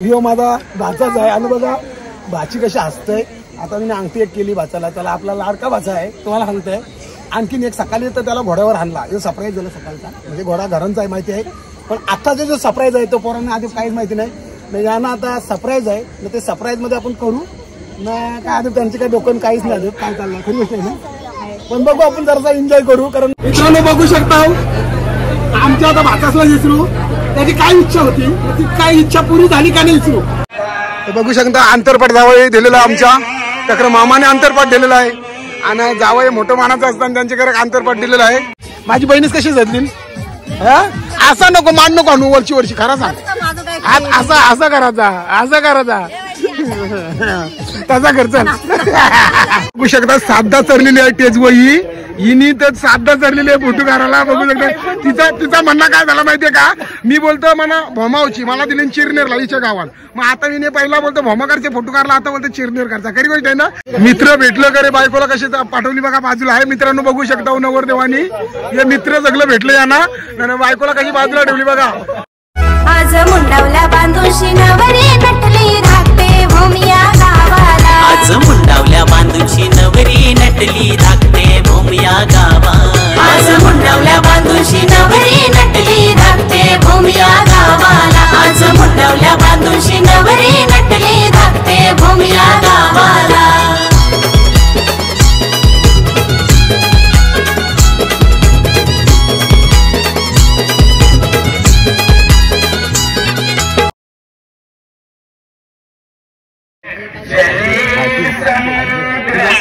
ह्यो माझा भाचाच आहे आणि बघा भाची कशी हसते. आता मी अंगठी एक केली भाचाला, त्याला आपला लाडका भाचा आहे तुम्हाला सांगतोय. आणखीन एक सकाळी तर त्याला घोड्यावर आणला, हे सरप्राईज झालं सकाळचा. म्हणजे घोडा घरांचा आहे माहिती आहे, पण आता जो सरप्राईज आहे तो पोरांना आधी काहीच माहिती नाही. म्हणजे यांना आता सरप्राईज आहे ना, ते सरप्राईज मध्ये आपण करू ना काय. आता त्यांचे काही डोकं काहीच नाही आलं काय चाललं खरी गोष्ट आहे ना. पण बघू आपण जरासा एन्जॉय करू. कारण मित्रांनो बघू शकता आमच्या आता भाचासला विसरू, त्याची काय इच्छा होती ती काय इच्छा पुरी झाली का नाही विसरू. बघू शकता अंतरपाठ जावई दिलेला आमच्या त्याकडे मामाने अंतरपाठ दिलेला आहे. आणि जावई मोठं मानाचं असताना त्यांच्याकडे अंतरपाठ दिलेला आहे. माझी बहिणीच कशी झडली असा नको मान नको आणू वरची वर्षी खरा सांग. असं करायचा तसा खर्च. बघू शकता साधा चरलेली आहे टेजवही हिनी तर साधा चरलेली आहे फोटो काढायला. बघू शकता तिचा म्हणणं काय झाला माहितीये का, मी बोलतो मला भोमावची मला दिली चिरनेरला हिच्या गावात. मग आता मी पहिला बोलतो भोमाकडचे फोटो काढला, आता बोलतो चिरनेरकरचा. खरी गोष्ट आहे ना. मित्र भेटलं करे बायकोला कशी पाठवली बघा बाजूला आहे. मित्रांनो बघू शकता नवरदेवानी हे मित्र सगळं भेटलं यांना, बायकोला कशी बाजूला ठेवली बघा. आज मुंडावल्या बांधून शिनवरी नटली धाकटे भूमिया गावाला. आज मुंडावल्या बांधून शिनवरी नटली धाकटे भूमिया गावाला. आज मुंडावल्या बांधून शिनवरी नटली धाकटे भूमिया गावाला. आज मुंडावल्या बांधून शिनवरी नटली धाकटे भूमिया गावाला.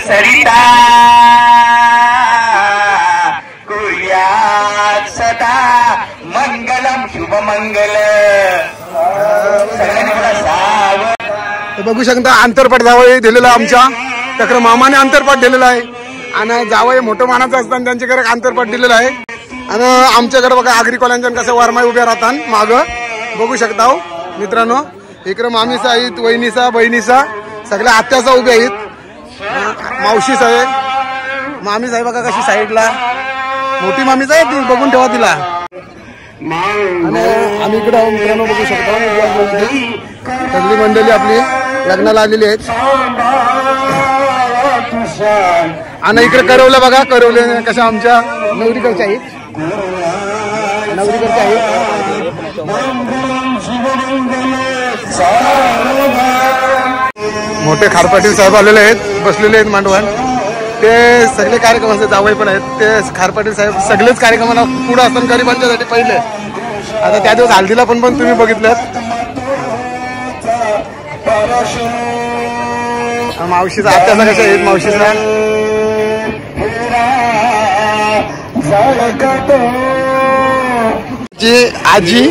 सरिता कुर्यात् सदा मंगलम शुभमंगल. बघू शकता अंतरपाठ जावई दिलेला आमच्या त्याकडे मामाने अंतरपाठ दिलेला आहे. आणि जावई मोठं मानाचं असताना त्यांच्याकडे अंतरपाठ दिलेला आहे. आणि आमच्याकडे बघा आगरी कॉलेजच्या कसं वरमाई उभ्या राहतात माग बघू शकता मित्रांनो. इकडे मामीसा आहेत, वहिनीसा बहिणीसा सगळ्या आत्यासा उभ्या आहेत. मावशी साहेब मामी साहेब बघा कशी साईडला मोठी मामी साहेब ती बघून ठेवा तिला. आणि आम्ही इकडे मित्रांनो बघू शकता सगळी मंडळी आपली लग्नाला आलेली आहेत. आणि इकडे करवलं बघा, करवले कशा आमच्या नवरीकडच्या आहेत. मोठे खारपाटील साहेब आलेले आहेत, बसलेले आहेत मांडवात. ते सगळे कार्यक्रमाचे जावई पण आहेत. ते खारपाटील साहेब सगळेच कार्यक्रमाला पुढे असतात गरिबांच्यासाठी पहिले. आता त्या दिवस हल्दीला पण तुम्ही बघितलं. मावशीचा आत्याचा कशा आहेत मावशीचा जी आजी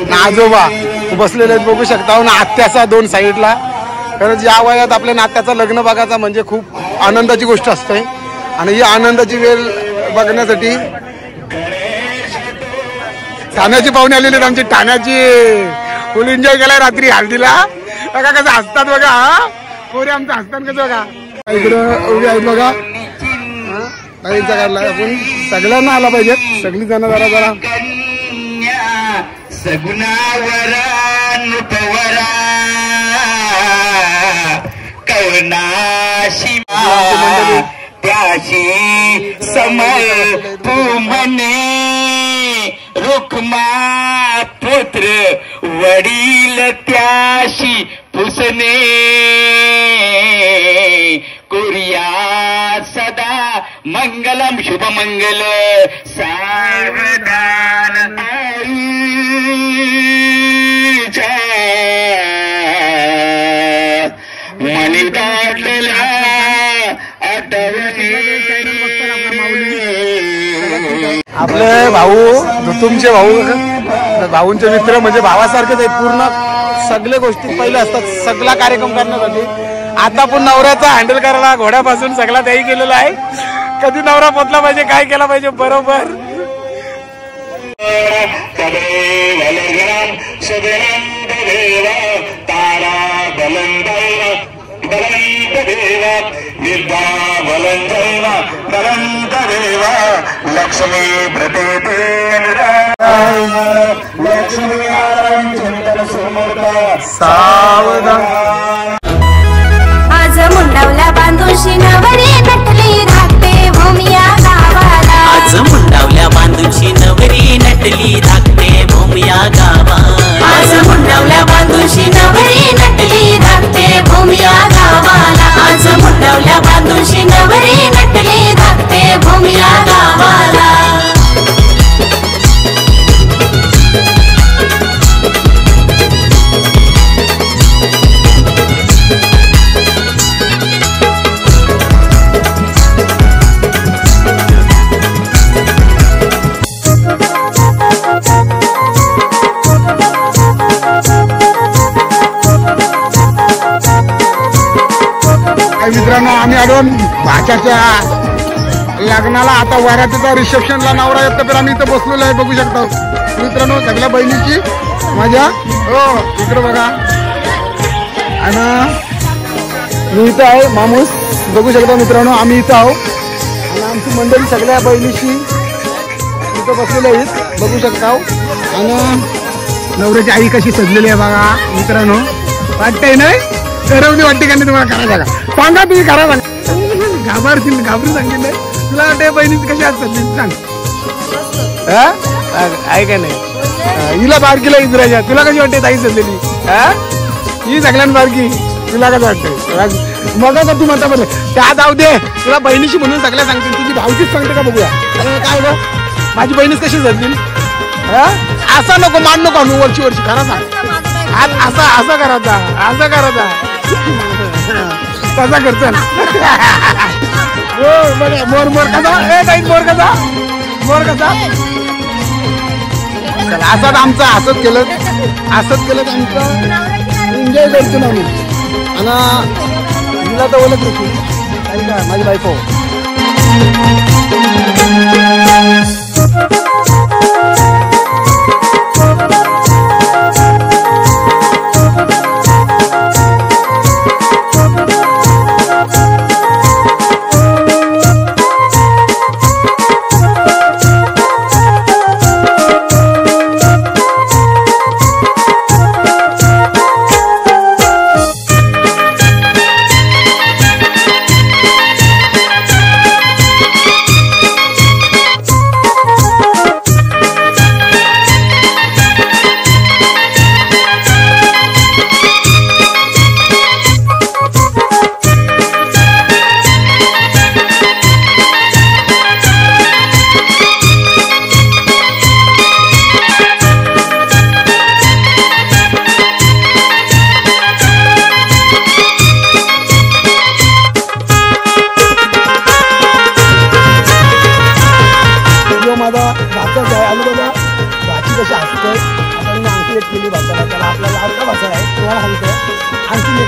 ना आजोबा बसलेले आहेत बघू शकता ना. आत्याचा दोन साईडला. कारण या वयात आपल्या नात्याचं लग्न बघायचं म्हणजे खूप आनंदाची गोष्ट असते. आणि ही आनंदाची वेळ बघण्यासाठी ठाण्याची पाहुणे आलेली आहेत. आमची ठाण्याची फुल एन्जॉय केलाय रात्री हल्दीला. बघा कसं हसतात बघा पोरी आमचं हसतात कसं बघा. इकडं उभी आहेत बघा ताईंचा काढला. आपण सगळ्यांना आला पाहिजे सगळी जण जरा जरा कवनाशी त्याशी समर तू म्हणे रुक्मा पुत्र वडील त्याशी पुसणे. कुर्या सदा मंगलम शुभमंगल. सावधान मनी दाटलेल्या आपले भाऊ तुमचे भाऊंचे मित्र म्हणजे भावासारखेच आहेत. पूर्ण सगळ्या गोष्टी पहिले असतात सगळा कार्यक्रम करण्यासाठी. आता पण नवऱ्याचा हँडल करायला घोड्यापासून सगळा त्याही केलेला आहे. कधी नवरा पोचला पाहिजे काय केला पाहिजे बरोबर. तारा विद्या बलंदैव बलंदैव लक्ष्मी प्रते लक्ष्मी सावधान. आज मुंडावल्या बांधून नवरी नटली धाकटे भूमिया गावाला. आज मुंडावल्या बांधूची नवरी नटली धाकटे भूमिया गावाला. आज मुंडावल्या बांधून नवरी नटली धाकटे भूमिया गावाला. आज मुंडावल्या बांधून नवरी नटली धाकटे भूमिया गावाला. मित्रांनो आम्ही आलो भाच्याच्या लग्नाला. आता वरातीचा रिसेप्शनला नवरा येत तर आम्ही इथं बसलेलो आहे, बघू शकता मित्रांनो. सगळ्या बहिणीची मजा. हो इकडे बघा. आणि मी इथं आहे मामूस, बघू शकता मित्रांनो. आम्ही इथं आहो आणि आमची मंडळी सगळ्या बहिणीची इथं बसलेली आहेत, बघू शकता. आणि नवऱ्याची आई कशी सजलेली आहे बघा मित्रांनो. वाटतंय नाही गरवली वाटते का नाही तुम्हाला? करायचं का सांगा, तुम्ही करा सांगा. घाबरून सांगितलंय तुला. वाटते बहिणीची कशी आज सजली सांग. आहे का नाही? हिला बारकीला इजरायच्या. तुला कशी वाटते ताई सजलेली? ही सगळ्यांना बारकी. तुला कसं वाटतंय? मग का तू म्हणता बरं त्या जाऊ दे, तुला बहिणीशी म्हणून सगळ्या सांगते. तुझी भावकीच सांगते का बघूया. काय ग माझी बहिणीच कशी सजली? असा नको मान नको आणू वर्षी खरा सांग. आज असं करायचा, असं करायचा. कसा करचा मोर मोर कसा मोर कसा मोर कसा. चला असंच आमचं असंच केलं आमचं एन्जॉय करतो ना आम्ही. आणि हिला तर ओळख नाही का माझी बायको.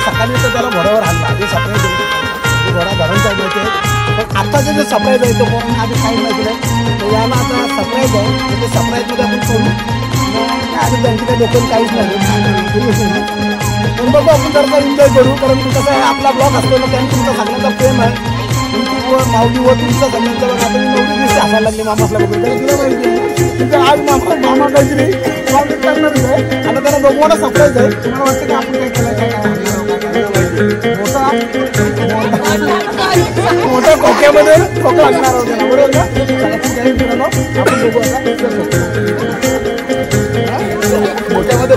सकाळी तर त्याला घोड्यावर आणला. ते सप्राईज दिलं, घोडा धरून चालवायचे. पण आत्ताचे जे सप्राईज आहे तो कोण आधी काही माहिती नाही. तर याला आता सप्राईज आहे, ते सप्राईजमध्ये आपण करू. आधी बँकेच्या लोकल काहीच नाही. पण बघू आपण जरा एन्जॉय करू. कारण कसं आहे आपला ब्लॉग असतो ना, त्यांनी तुमचा सगळ्यांचा प्रेम आहे. युट्यूबवर माऊलीवर तुमचा सगळ्यांचा बघा. आता मी 9 दिवशी असायला लागले मामाला बघून. कारण तुला माहिती तिथं आज मामा काहीतरी करणारच आहे. आता त्याला बघवायला सप्राईज आहे. तुम्हाला वाटतं की आपण काय केलं मोठ्या खोक्यामध्ये खोकं लागणार होतं ना, बरोबर ना? आपण बघू आता मोठ्यामध्ये.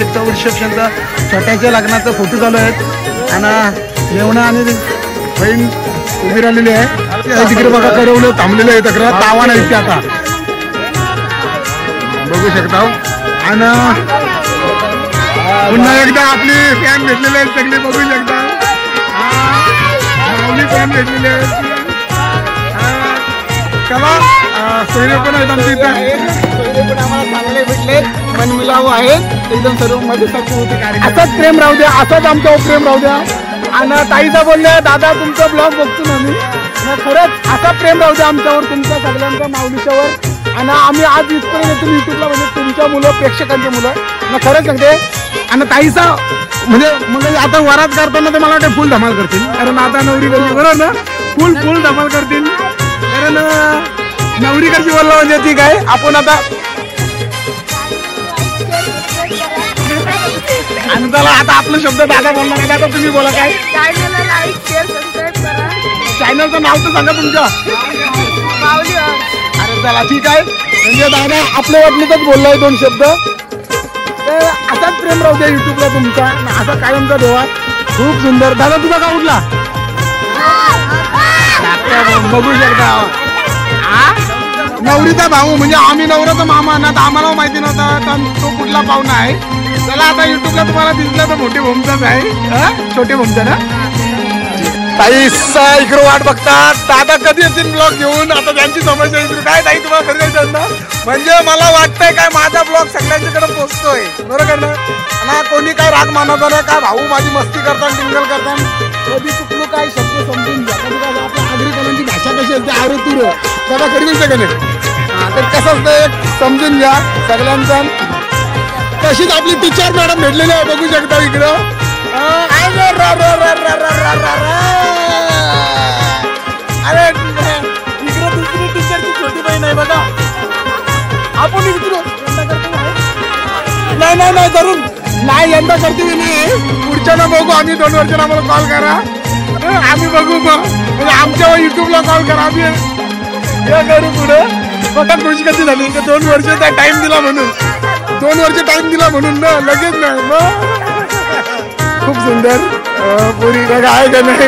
शकता रिसेप्शनचा छोट्याच्या लग्नाचा फोटो चालू आहेत आणि जेवणा आणि बहीण उभी राहिलेली आहे तिकडे बघा करवलं थांबलेलं आहे तक्रार तावा नाही ते आता बघू शकता आणि पुन्हा एकदा आपली फॅन भेटलेले आहेत सगळे बघू शकता फॅन भेटलेले आहेत चला सोयरे पण आहेत आमच्या इथं सोयरे पण आम्हाला चांगले भेटले मनमिलाव आहेत एकदम सर्व मजेत असंच प्रेम राहू द्या असंच आमचं प्रेम राहू द्या आणि ताईचा बोलले दादा तुमचा ब्लॉग बघतो ना मी खरंच असा प्रेम राहू द्या आमच्यावर तुमच्या सगळ्यांच्या माऊलीच्यावर आणि आम्ही आज इथपर्यंत येतो युट्यूबला म्हणजे तुमच्या मुलं प्रेक्षकांची मुलं ना खरंच सांगते आणि ताईचा म्हणजे आता वरात करताना तर मला वाटतं फुल धमाल करतील कारण आता नवरी करची बरोबर ना फुल धमाल करतील कारण नवरी करची बोलला म्हणजे ठीक आहे आपण आता आणि त्याला आता आपलं शब्द दादा बोलणार नाही आता तुम्ही बोला काय चॅनलला लाईक शेअर सबस्क्राईब करा चॅनलचं नाव तर सांगा तुमचं माऊली अरे चला ठीक आहे म्हणजे दादा आपल्या वाटणीतच बोललाय 2 शब्द तर असाच प्रेम राहू द्या युट्यूबला तुमचा असा कायमचा देवा खूप सुंदर दादा तुझा का उठला बघू शकता नवरीचा भाऊ म्हणजे आम्ही नवऱ्याचा मामा ना तर आम्हाला माहिती नव्हता तर तो कुठला पाहुणा आहे चला आता युट्यूबला तुम्हाला दिसला तर मोठे भूमचाच आहे छोटे भूमचा ना ताईचा इकडे वाट बघतात दादा कधी येतील ब्लॉग घेऊन आता त्यांची समस्या इकडे काय ताई तुम्हाला घरी जायचं ना म्हणजे मला वाटतंय काय माझा ब्लॉग सगळ्यांच्याकडे पोहोचतोय बरोबर ना ना कोणी काय राग मानवता नाही काय भाऊ माझी मस्ती करतात टिंगल करतात कधी चुकलो काय शब्द समजून घ्या कधी काय आपल्या नागरिकांची भाषा कशी असते आरो तुर दादा कधी मिळते का नाही तर कसं असतं एक समजून घ्या सगळ्यांचा तशीच आपली टीचर मॅडम भेटलेली आहे बघू शकता इकडं अरे इकडे दुसरी टीचरची छोटी बहीण आहे बघा आपण इकडे नाही धरून नाही यंदा करते मी नाही पुढच्या ना बघू आम्ही 2 वर्षांना आम्हाला कॉल करा आम्ही बघू मग म्हणजे आमच्या युट्यूबला कॉल करा आम्ही हे करू पुढे बघा खुशी कशी झाली 2 वर्षाचा टाइम दिला म्हणून 2 वर्ष टाइम दिला म्हणून ना लगेच नाही मग खूप सुंदर पुरी बघा आहे का नाही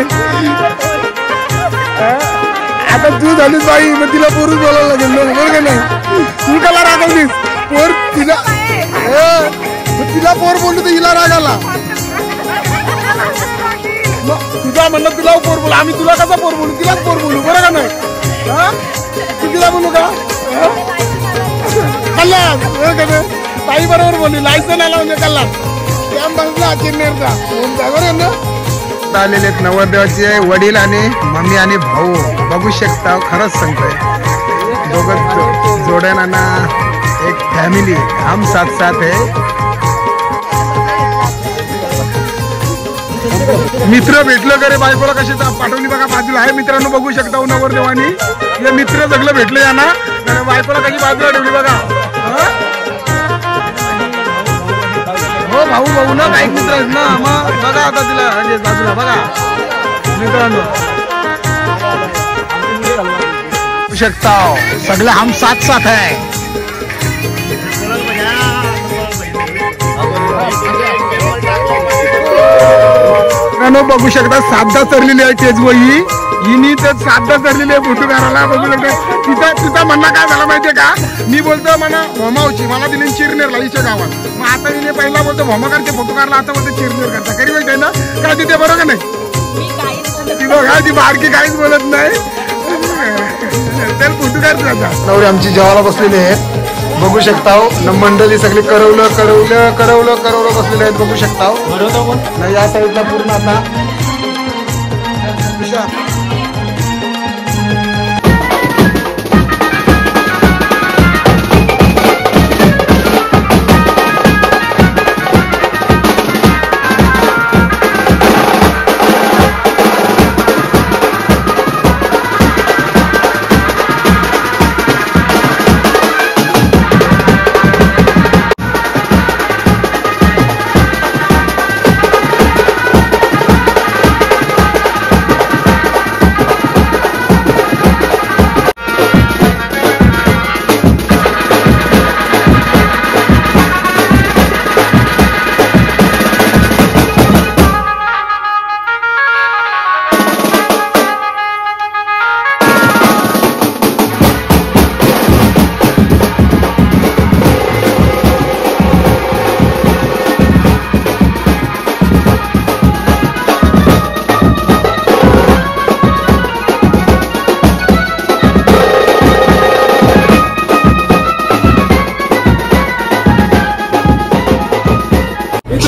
आता तू झालीस बाई मग तिला पोरच बोलायला लागेल ना बरोबर का नाही तू त्याला रागवलीस पोर तिला पोर बोलली तर हिला राग आला तुझा म्हणलं तुला पोर बोल आम्ही तुला कसा पोर बोलू तिलाच पोर बोलू बरं का नाही तू तिला बोलू का कल्ला ताई बरोबर बोलली लायसन आला म्हणजे कल्ला कॅम्प बसला चेन्नईचा बरोबर ना आलेले आहेत नवरदेवाचे वडील आणि मम्मी आणि भाऊ बघू शकता खरंच सांगतोय दोघं जोड्यांना एक फॅमिली हम साथ साथ है मित्र भेटलं का रे बायकोला कशी पाठवली बघा बाजूला आहे मित्रांनो बघू शकता नवरदेवानी हे मित्र सगळं भेटले यांना बायकोला कशी बाजूला ठेवली बघा हो भाऊ ना काही मित्र आहेत ना मग बघा आता तिला बाजूला बघा मित्रांनो बघू शकता सगळे हम साथ साथ है बघू शकता साधा चरलेली आहे तेजवही हिनी तर साधा चरलेली आहे फोटो काढायला बघू शकता तिचा म्हणणं काय झाला माहितीये का मी बोलतो म्हणा भोमावची मला दिली चिरनेरला हिच्या गावात मग आता तिने पहिला बोलतो भोमाकारचे फोटो काढला आता बोलतो चिरनेर करता कधी बोलते ना काय तिथे बरोबर नाही ती बघा ती बारकी काहीच बोलत नाही तर फोटो काढत जातात नवरी आमची जेवायला बसलेली आहेत बघू शकता मंडळी सगळी करवलं बसलेले आहेत बघू शकता या साईडला पूर्ण आता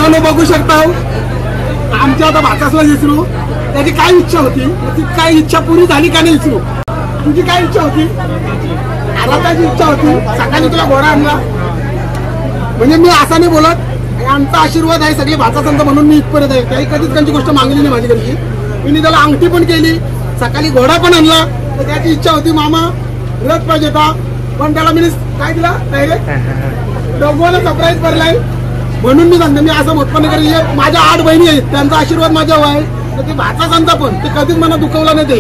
मित्रांनो बघू शकता आमच्या आता भातासला विसरू त्याची काय इच्छा होती, ती काय इच्छा पुरी झाली का नाही विसरू? तुझी काय इच्छा होती? आराधाची इच्छा होती, सकाळी तुला घोडा आणला. म्हणजे मी असा नाही बोलत, आमचा आशीर्वाद आहे सगळे भातासंत म्हणून मी इथपर्यंत आहे. काही कधीच त्यांची गोष्ट मागली नाही माझी घरची. मी त्याला अंगठी पण केली, सकाळी घोडा पण आणला. तर त्याची इच्छा होती मामा रथ पाहिजे होता, पण त्याला मी काय दिला डायरेक्ट दोघांना सरप्राईज भरलाय. म्हणून मी सांगतो, मी असं उत्पन्न करेल. माझ्या 8 बहिणी आहेत, त्यांचा आशीर्वाद माझ्यावर आहे. तर ते भातासंत पण ते कधीच मला दुखवला नाही. ते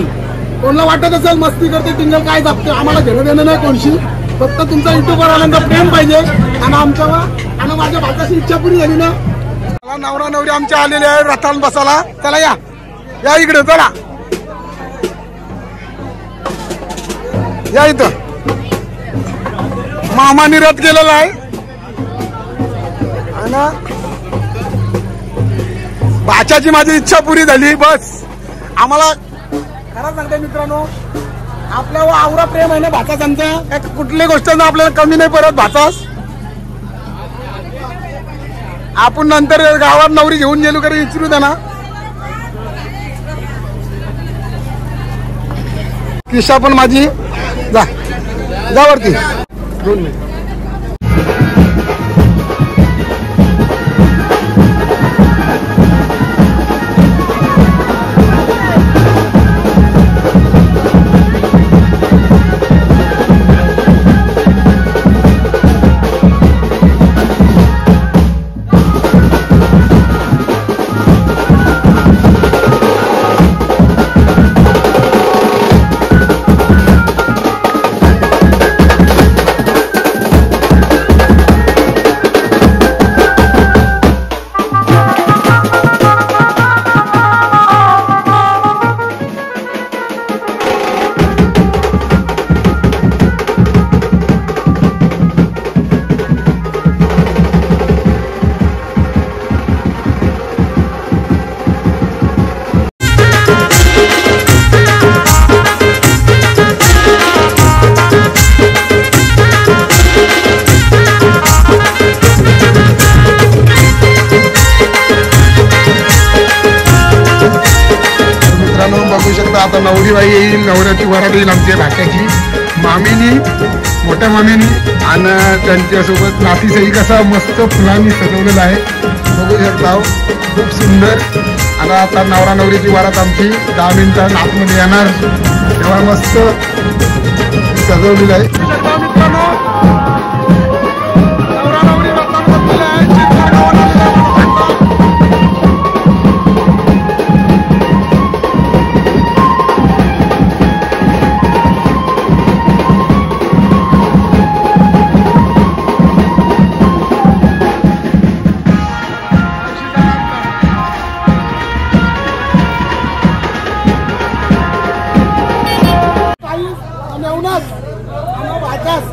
कोणाला वाटत असेल मस्ती करते टिंगल काय दाबते, आम्हाला घेणं देणं नाही कोणशी. फक्त तुमचा युट्यूबवर आल्यानंतर प्रेम पाहिजे आणि आमच्यावर आणि माझ्या भाताची इच्छा पुरी झाली ना. मला नवरा नवरी आमच्या आलेले आहे रथान बसायला. चला या इकडे, चला या इथं. मामानी रथ केलेला आहे आणि भाच्याची माझी इच्छा पुरी झाली. बस आम्हाला खरं सांगते मित्रांनो, आपल्यावर आवरा प्रेम आहे ना भातासांचा. कुठली गोष्ट ना आपल्याला कमी नाही पडत भातास. आपण नंतर गावात नवरी घेऊन गेलो तरी विचारू द्या ना. किशा पण माझी जा वरती 2 मिनिट. आता नवरीबाई येईल, नवऱ्याची वरात येईल आमच्या भाच्याची मामीनी, मोठ्या मामीनी आणि त्यांच्यासोबत नातीसही कसा मस्त फुलांनी सजवलेला आहे बघू शकता. खूप सुंदर. आणि आता नवरा नवरीची वरात आमची 10 मिनिटात आतमध्ये येणार तेव्हा मस्त सजवलेलं आहे. नवरा नवरी रथात बसलेले आहे.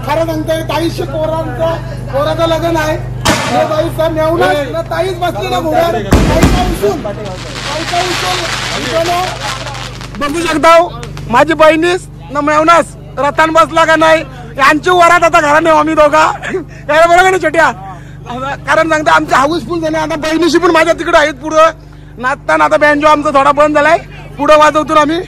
खरं सांगतोय 2300 पोराचं लग्न आहे. ताईच बसले ना घोड्यावर. बघू शकता माझी बहिणीच न मेवनास रथान बसला का नाही. यांची वरात आता घरा नाही आम्ही दोघा यायला बरोबर ना छोट्या. कारण सांगता आमचे हाऊसफुल झाले. आता बहिणीशी पण माझ्या तिकडे आहेत पुढं नाचताना. आता बँजो आमचा थोडा बंद झालाय, पुढं वाजवतो आम्ही.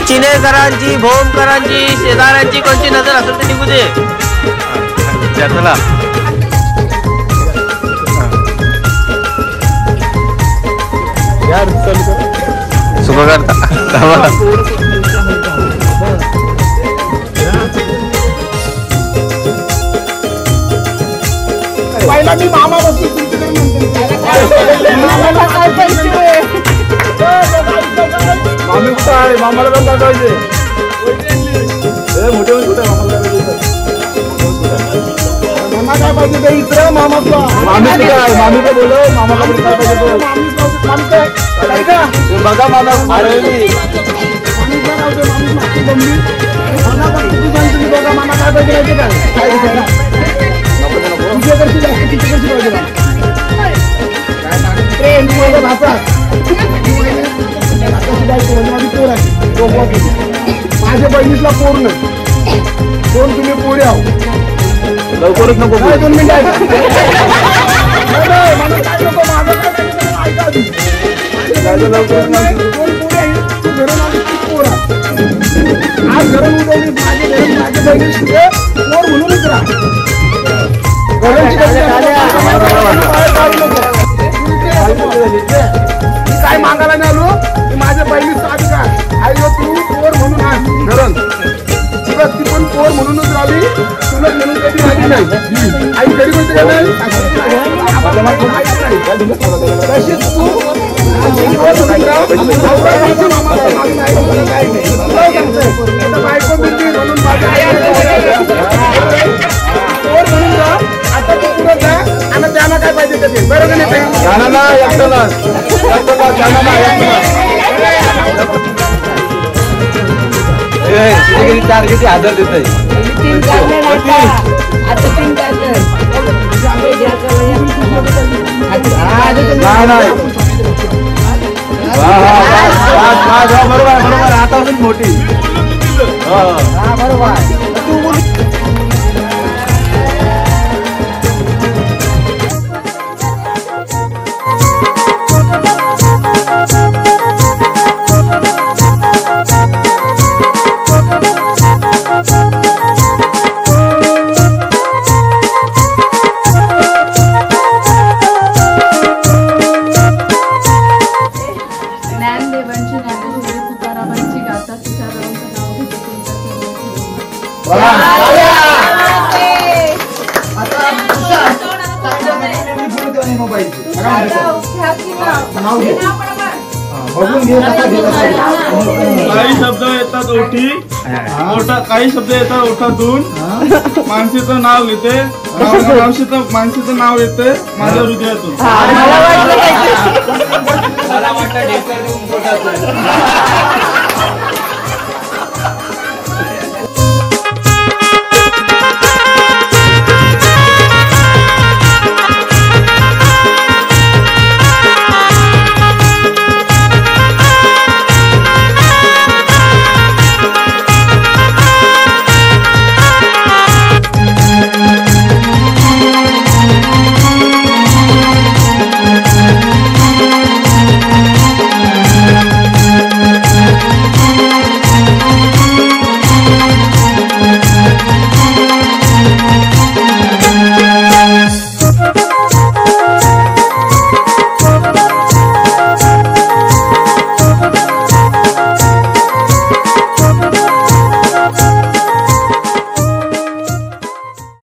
चिनेकरांची भोमकरांची शेजाऱ्यांची कोणची नजर असेल तर निघू दे. चला सुख करता पहिला मी मामा बसतो मामी कुठं आहे मामाला पण पाठवायचे मोठे मामा काय पाहिजे ते इतर मामाचा मामी कुठं आहे मामी काय बोल मामा काय पाहिजे बघा मला बघा मामा काय पाहिजे माझ्या बहिणीला पोर नाही दोन तुम्ही पोरी आहो लवकरच नको 2 मिनिटं आज घरून उठवली माझ्या बहिणीशिवाय पोर म्हणूनच राहा काय मागायला नाही आलो की माझ्या बहिणी साधी का आई तू पोर म्हणून आज धरण तुला ती पण पोर म्हणूनच राहावी तुला म्हणून कधी राहिली नाही आई घरी म्हणते का नाही तशीच तू बायको बिलली म्हणून माझ्या पोर म्हणून जा आता तू पुढे जा आणि त्यांना काय पाहिजे ते बरोबर नाही चार किती हजार देत आहे बरोबर बरोबर आता अजून मोठी बरोबर ज्ञानदेवांची ज्ञानेश्वरी तुकारामांची गाथा तुकारामांचं नाव घेतो काही शब्द येतात ओठी काही शब्द येतात ओठातून माणसाचं नाव घेते माणसाचं नाव येते माझ्या हृदयातून.